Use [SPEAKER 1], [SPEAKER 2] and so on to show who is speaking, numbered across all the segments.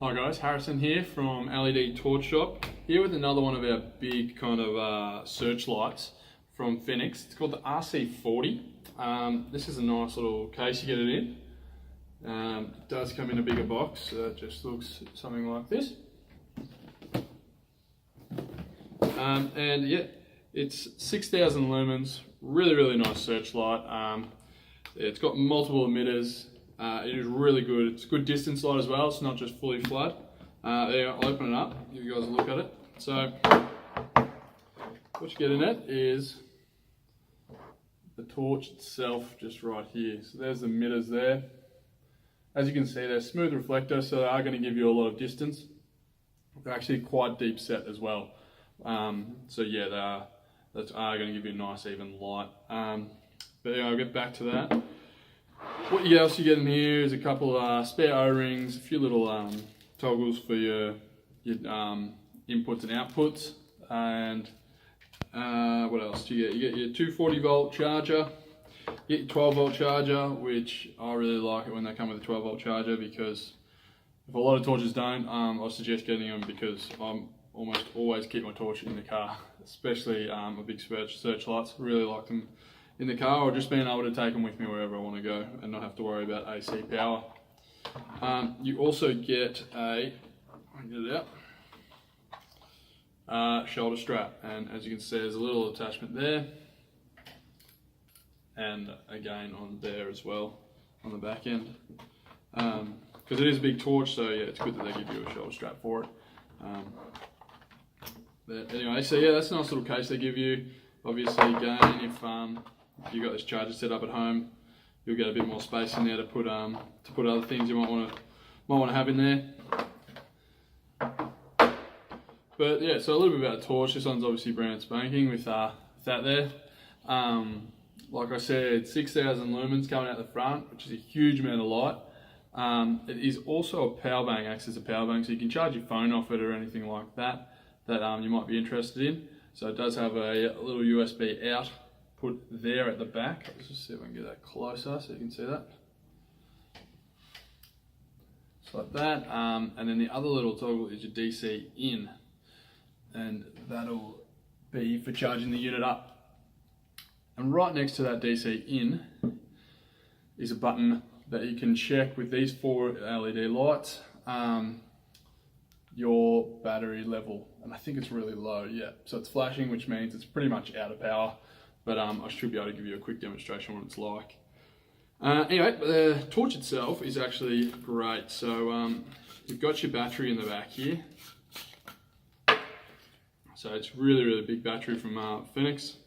[SPEAKER 1] Hi guys, Harrison here from LED Torch Shop, here with another one of our big kind of searchlights from Fenix. It's called the RC40. This is a nice little case you get it in. It does come in a bigger box, so it just looks something like this. And yeah, it's 6,000 lumens, really nice searchlight. It's got multiple emitters. It is really good. It's a good distance light as well. It's not just fully flood. There, I'll open it up, give you guys a look at it. So what you get in it is the torch itself, just right here. So there's the emitters there. As you can see, they're smooth reflector, so they are going to give you a lot of distance. They're actually quite deep set as well. So yeah, they are going to give you a nice even light. But yeah, I'll get back to that. What else you get in here is a couple of spare O-rings, a few little toggles for your inputs and outputs, and what else do you get? You get your 240 volt charger, you get your 12 volt charger, which I really like it when they come with a 12 volt charger, because if a lot of torches don't, I suggest getting them, because I'm almost always keep my torch in the car, especially a big searchlights. Really like them in the car, or just being able to take them with me wherever I want to go and not have to worry about AC power. You also get a, I'll get it out, shoulder strap, and as you can see, there's a little attachment there, and again on there as well on the back end, because it is a big torch, so yeah, it's good that they give you a shoulder strap for it. But anyway, so yeah, that's a nice little case they give you. Obviously, again, if you've got this charger set up at home, you'll get a bit more space in there to put other things you might want to have in there. But yeah, so a little bit about the torch. This one's obviously brand spanking with that there. Like I said, 6,000 lumens coming out the front, which is a huge amount of light. It is also a power bank, acts as a power bank, so you can charge your phone off it or anything like that you might be interested in. So it does have a little USB out put there at the back. Let's just see if I can get that closer so you can see that. Just like that. And then the other little toggle is your DC in, and that'll be for charging the unit up. And right next to that DC in is a button that you can check with these 4 LED lights, your battery level, and I think it's really low, yeah. So it's flashing, which means it's pretty much out of power, but I should be able to give you a quick demonstration of what it's like. Anyway, the torch itself is actually great. So you've got your battery in the back here. So it's really big battery from Fenix.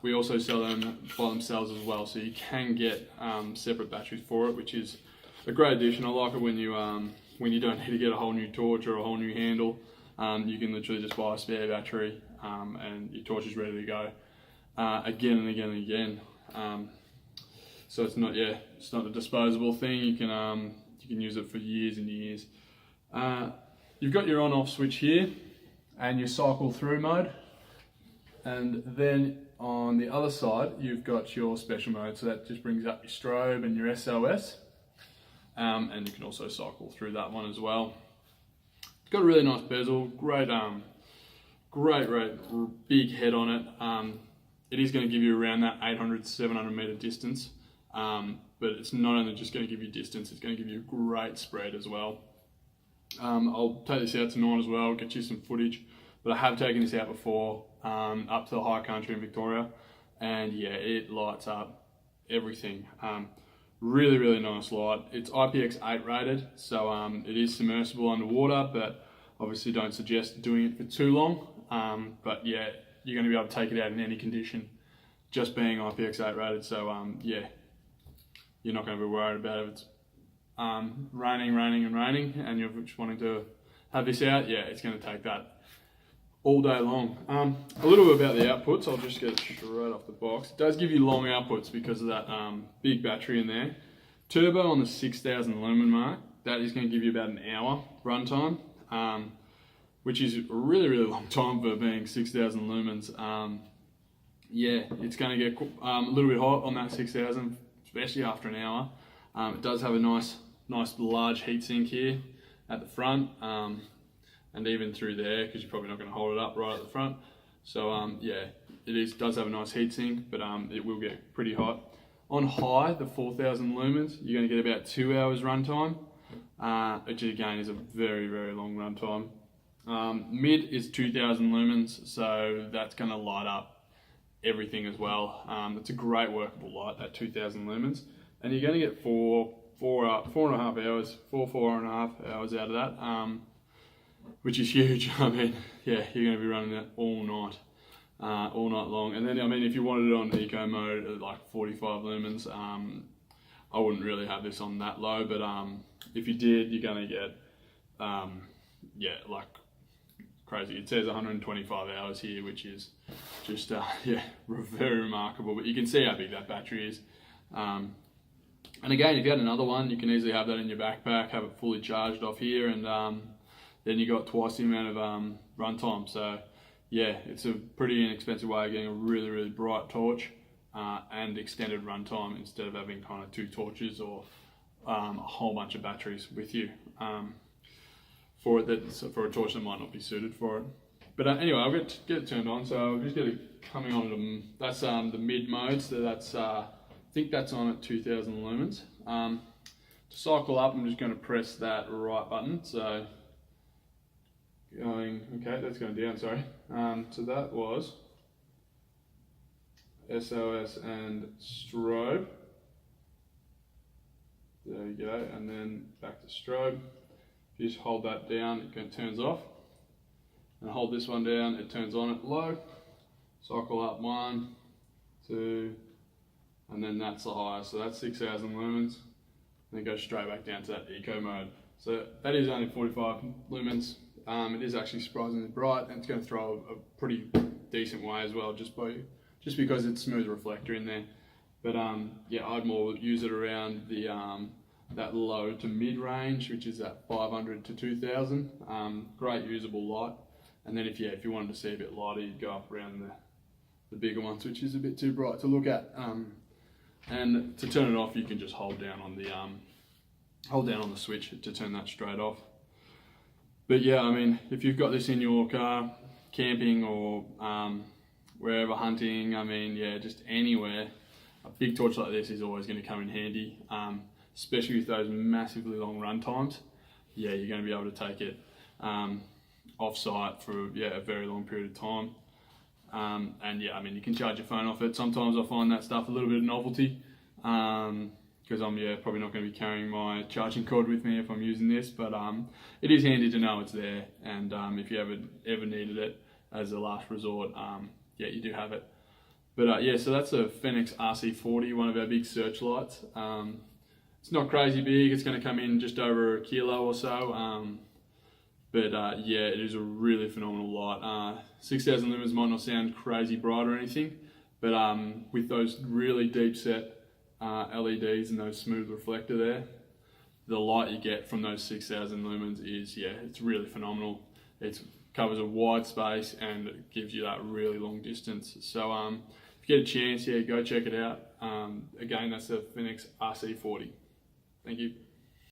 [SPEAKER 1] We also sell them by themselves as well, so you can get separate batteries for it, which is a great addition. I like it when you don't need to get a whole new torch or a whole new handle. You can literally just buy a spare battery and your torch is ready to go again and again and again. So it's not a disposable thing. You can use it for years and years. You've got your on-off switch here and your cycle through mode, and then on the other side you've got your special mode, so that just brings up your strobe and your SOS. And you can also cycle through that one as well. It's got a really nice bezel, great big head on it. It is going to give you around that 800-700 meter distance, but it's not only just going to give you distance, it's going to give you a great spread as well. I'll take this out tonight as well, get you some footage, but I have taken this out before, up to the high country in Victoria, and yeah, it lights up everything. Really nice light. It's IPX8 rated, so it is submersible underwater, but obviously don't suggest doing it for too long. But yeah, you're going to be able to take it out in any condition, just being IPX8 rated. So yeah, you're not going to be worried about if it's raining, and you're just wanting to have this out. Yeah, it's going to take that all day long. A little bit about the outputs, I'll just get it straight off the box. It does give you long outputs because of that big battery in there. Turbo on the 6,000 lumen mark, that is going to give you about an hour runtime, which is a really long time for being 6,000 lumens. Yeah, it's going to get a little bit hot on that 6,000, especially after an hour. It does have a nice large heatsink here. at the front, and even through there, because you're probably not going to hold it up right at the front. So yeah, does have a nice heat sink, but it will get pretty hot. On high, the 4000 lumens, you're going to get about 2 hours runtime, which again is a very, very long runtime. Mid is 2000 lumens, so that's going to light up everything as well. It's a great workable light at 2000 lumens, and you're going to get four and a half hours out of that, which is huge. I mean, yeah, you're going to be running that all night long. And then, I mean, if you wanted it on eco mode at like 45 lumens, I wouldn't really have this on that low, but if you did, you're going to get, yeah, like crazy. It says 125 hours here, which is just, yeah, very remarkable. But you can see how big that battery is. And again, if you had another one, you can easily have that in your backpack, have it fully charged off here, and then you got twice the amount of runtime. So yeah, it's a pretty inexpensive way of getting a really, really bright torch and extended runtime instead of having kind of 2 torches or a whole bunch of batteries with you for a torch that might not be suited for it. But anyway, I'll get it turned on. So I'll just get it coming on to, that's the mid mode. So that's I think that's on at 2000 lumens. To cycle up, I'm just going to press that right button. So going, okay, that's going down, sorry. So that was SOS and strobe. There you go, and then back to strobe. If you just hold that down, it turns off. And hold this one down, it turns on at low. Cycle up 1, 2, and then that's the highest. So that's 6000 lumens. And then go straight back down to that eco mode. So that is only 45 lumens. It is actually surprisingly bright, and it's going to throw a pretty decent way as well, just because it's smooth reflector in there. But yeah, I'd more use it around the that low to mid range, which is at 500 to 2000. Great usable light. And then if you wanted to see a bit lighter, you'd go up around the bigger ones, which is a bit too bright to look at. And to turn it off, you can just hold down on the switch to turn that straight off. But yeah, I mean, if you've got this in your car, camping or wherever, hunting, I mean, yeah, just anywhere, a big torch like this is always going to come in handy, especially with those massively long run times. Yeah, you're going to be able to take it off-site for a very long period of time. And yeah, I mean, you can charge your phone off it. Sometimes I find that stuff a little bit of novelty, because I'm probably not going to be carrying my charging cord with me if I'm using this, but it is handy to know it's there, and if you ever needed it as a last resort, yeah, you do have it. But yeah, so that's a Fenix RC40, one of our big searchlights. It's not crazy big, it's going to come in just over 1 kilo or so, but yeah, it is a really phenomenal light. 6000 lumens might not sound crazy bright or anything, but with those really deep set LEDs and those smooth reflector there, the light you get from those 6000 lumens is, yeah, it's really phenomenal. It covers a wide space and it gives you that really long distance. So if you get a chance, yeah, go check it out. Again, that's the Fenix RC40. Thank you.